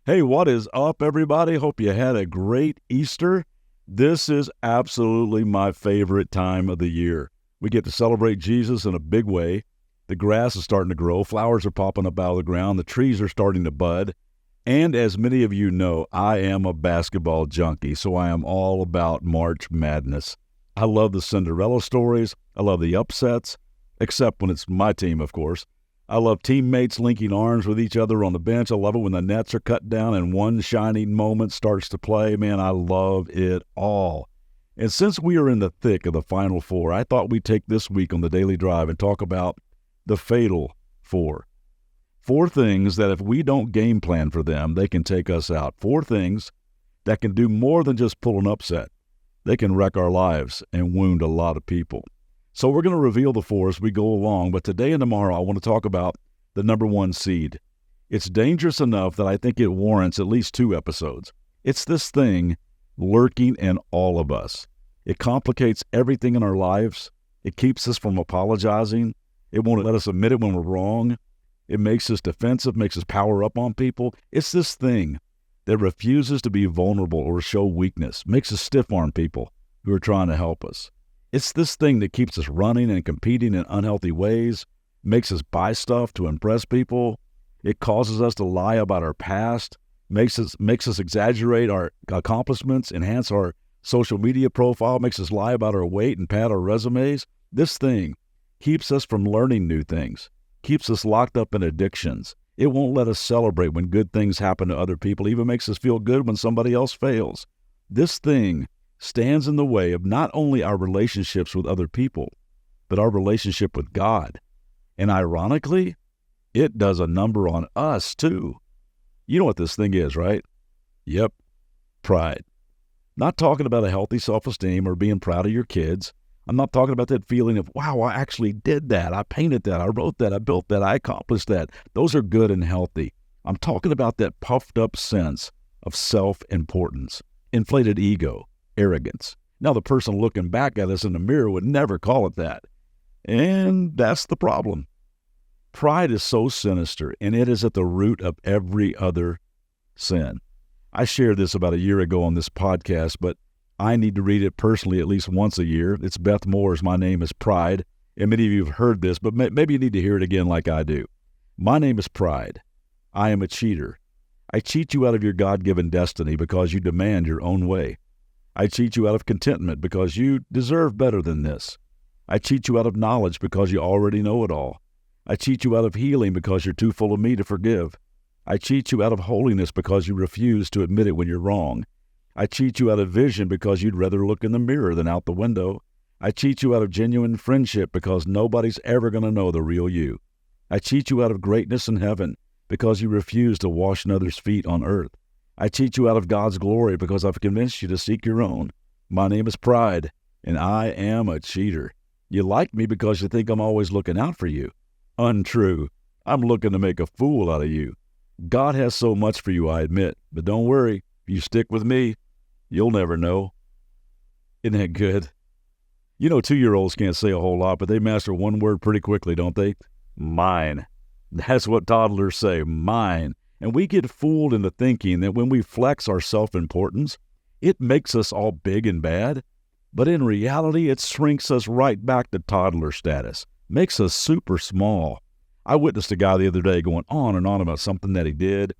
Hey, what is up, everybody? Hope you had a great Easter. This is absolutely my favorite time of the year. We get to celebrate Jesus in a big way. The grass is starting to grow. Flowers are popping up out of the ground. The trees are starting to bud. And as many of you know, I am a basketball junkie, so I am all about March Madness. I love the Cinderella stories. I love the upsets, except when it's my team, of course. I love teammates linking arms with each other on the bench. I love it when the nets are cut down and one shining moment starts to play. Man, I love it all. And since we are in the thick of the Final Four, I thought we'd take this week on the Daily Drive and talk about the Fatal Four. 4 things that if we don't game plan for them, they can take us out. 4 things that can do more than just pull an upset. They can wreck our lives and wound a lot of people. So we're going to reveal the 4 as we go along, but today and tomorrow I want to talk about the number 1 seed. It's dangerous enough that I think it warrants at least 2 episodes. It's this thing lurking in all of us. It complicates everything in our lives. It keeps us from apologizing. It won't let us admit it when we're wrong. It makes us defensive, makes us power up on people. It's this thing that refuses to be vulnerable or show weakness, makes us stiff-arm people who are trying to help us. It's this thing that keeps us running and competing in unhealthy ways, makes us buy stuff to impress people. It causes us to lie about our past, makes us exaggerate our accomplishments, enhance our social media profile, makes us lie about our weight and pad our resumes. This thing keeps us from learning new things, keeps us locked up in addictions. It won't let us celebrate when good things happen to other people, even makes us feel good when somebody else fails. This thing stands in the way of not only our relationships with other people, but our relationship with God. And ironically, it does a number on us too. You know what this thing is, right? Yep, pride. Not talking about a healthy self-esteem or being proud of your kids. I'm not talking about that feeling of, wow, I actually did that. I painted that. I wrote that. I built that. I accomplished that. Those are good and healthy. I'm talking about that puffed up sense of self-importance, inflated ego, arrogance. Now, the person looking back at us in the mirror would never call it that. And that's the problem. Pride is so sinister, and it is at the root of every other sin. I shared this about a year ago on this podcast, but I need to read it personally at least once a year. It's Beth Moore's My Name is Pride, and many of you have heard this, but maybe you need to hear it again like I do. My name is Pride. I am a cheater. I cheat you out of your God-given destiny because you demand your own way. I cheat you out of contentment because you deserve better than this. I cheat you out of knowledge because you already know it all. I cheat you out of healing because you're too full of me to forgive. I cheat you out of holiness because you refuse to admit it when you're wrong. I cheat you out of vision because you'd rather look in the mirror than out the window. I cheat you out of genuine friendship because nobody's ever going to know the real you. I cheat you out of greatness in heaven because you refuse to wash another's feet on earth. I cheat you out of God's glory because I've convinced you to seek your own. My name is Pride, and I am a cheater. You like me because you think I'm always looking out for you. Untrue. I'm looking to make a fool out of you. God has so much for you, I admit, but don't worry. If you stick with me, you'll never know. Isn't that good? You know, 2-year-olds can't say a whole lot, but they master one word pretty quickly, don't they? Mine. That's what toddlers say, mine. And we get fooled into thinking that when we flex our self-importance, it makes us all big and bad. But in reality, it shrinks us right back to toddler status, makes us super small. I witnessed a guy the other day going on and on about something that he did.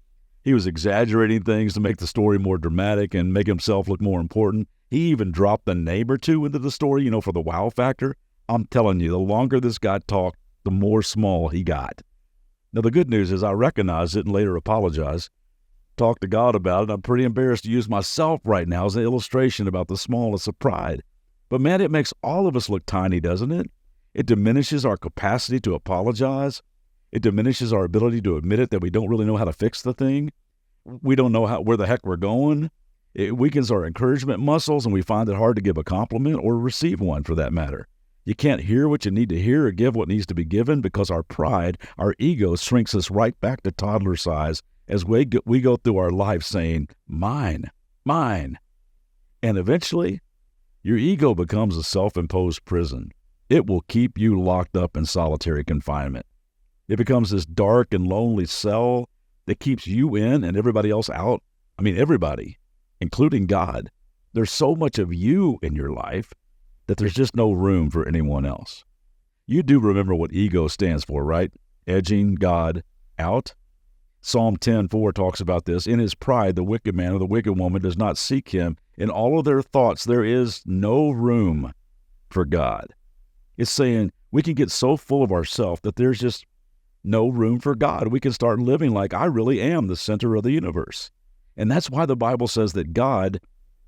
He was exaggerating things to make the story more dramatic and make himself look more important. He even dropped a name or two into the story, for the wow factor. I'm telling you, the longer this guy talked, the more small he got. Now, the good news is I recognized it and later apologized, talked to God about it. I'm pretty embarrassed to use myself right now as an illustration about the smallness of pride. But man, it makes all of us look tiny, doesn't it? It diminishes our capacity to apologize. It diminishes our ability to admit it that we don't really know how to fix the thing. We don't know where the heck we're going. It weakens our encouragement muscles, and we find it hard to give a compliment or receive one for that matter. You can't hear what you need to hear or give what needs to be given because our pride, our ego, shrinks us right back to toddler size as we go through our life saying, mine, mine. And eventually, your ego becomes a self-imposed prison. It will keep you locked up in solitary confinement. It becomes this dark and lonely cell that keeps you in and everybody else out. I mean, everybody, including God. There's so much of you in your life that there's just no room for anyone else. You do remember what ego stands for, right? Edging God out. Psalm 10:4 talks about this. In his pride, the wicked man or the wicked woman does not seek him. In all of their thoughts, there is no room for God. It's saying we can get so full of ourselves that there's just no room for God. We can start living like I really am the center of the universe. And that's why the Bible says that God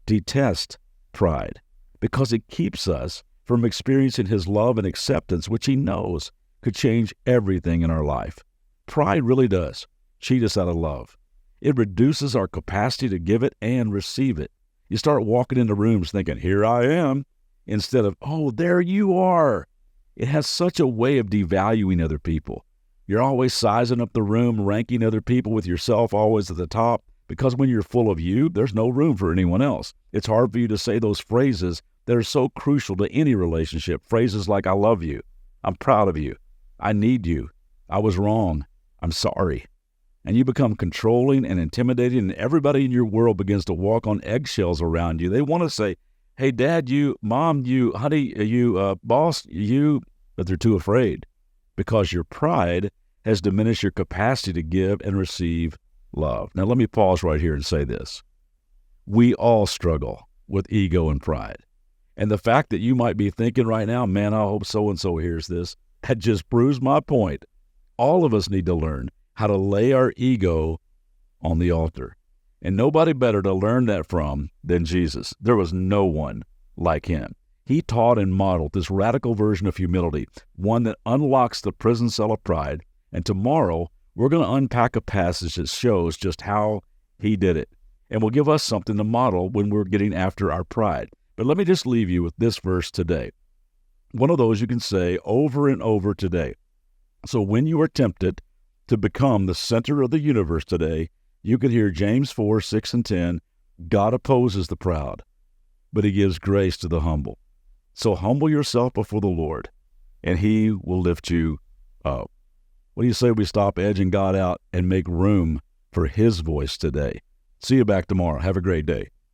detests pride, because it keeps us from experiencing his love and acceptance, which he knows could change everything in our life. Pride really does cheat us out of love. It reduces our capacity to give it and receive it. You start walking into rooms thinking, here I am, instead of, oh, there you are. It has such a way of devaluing other people. You're always sizing up the room, ranking other people with yourself always at the top, because when you're full of you, there's no room for anyone else. It's hard for you to say those phrases that are so crucial to any relationship. Phrases like, I love you, I'm proud of you, I need you, I was wrong, I'm sorry. And you become controlling and intimidating, and everybody in your world begins to walk on eggshells around you. They want to say, hey, Dad, you, Mom, you, honey, you, boss, you, but they're too afraid because your pride has diminished your capacity to give and receive love. Now, let me pause right here and say this. We all struggle with ego and pride. And the fact that you might be thinking right now, man, I hope so-and-so hears this, that just proves my point. All of us need to learn how to lay our ego on the altar. And nobody better to learn that from than Jesus. There was no one like him. He taught and modeled this radical version of humility, one that unlocks the prison cell of pride. And tomorrow, we're going to unpack a passage that shows just how he did it. And will give us something to model when we're getting after our pride. But let me just leave you with this verse today. One of those you can say over and over today. So when you are tempted to become the center of the universe today, you could hear James 4:6-10, God opposes the proud, but he gives grace to the humble. So humble yourself before the Lord, and he will lift you up. What do you say we stop edging God out and make room for his voice today? See you back tomorrow. Have a great day.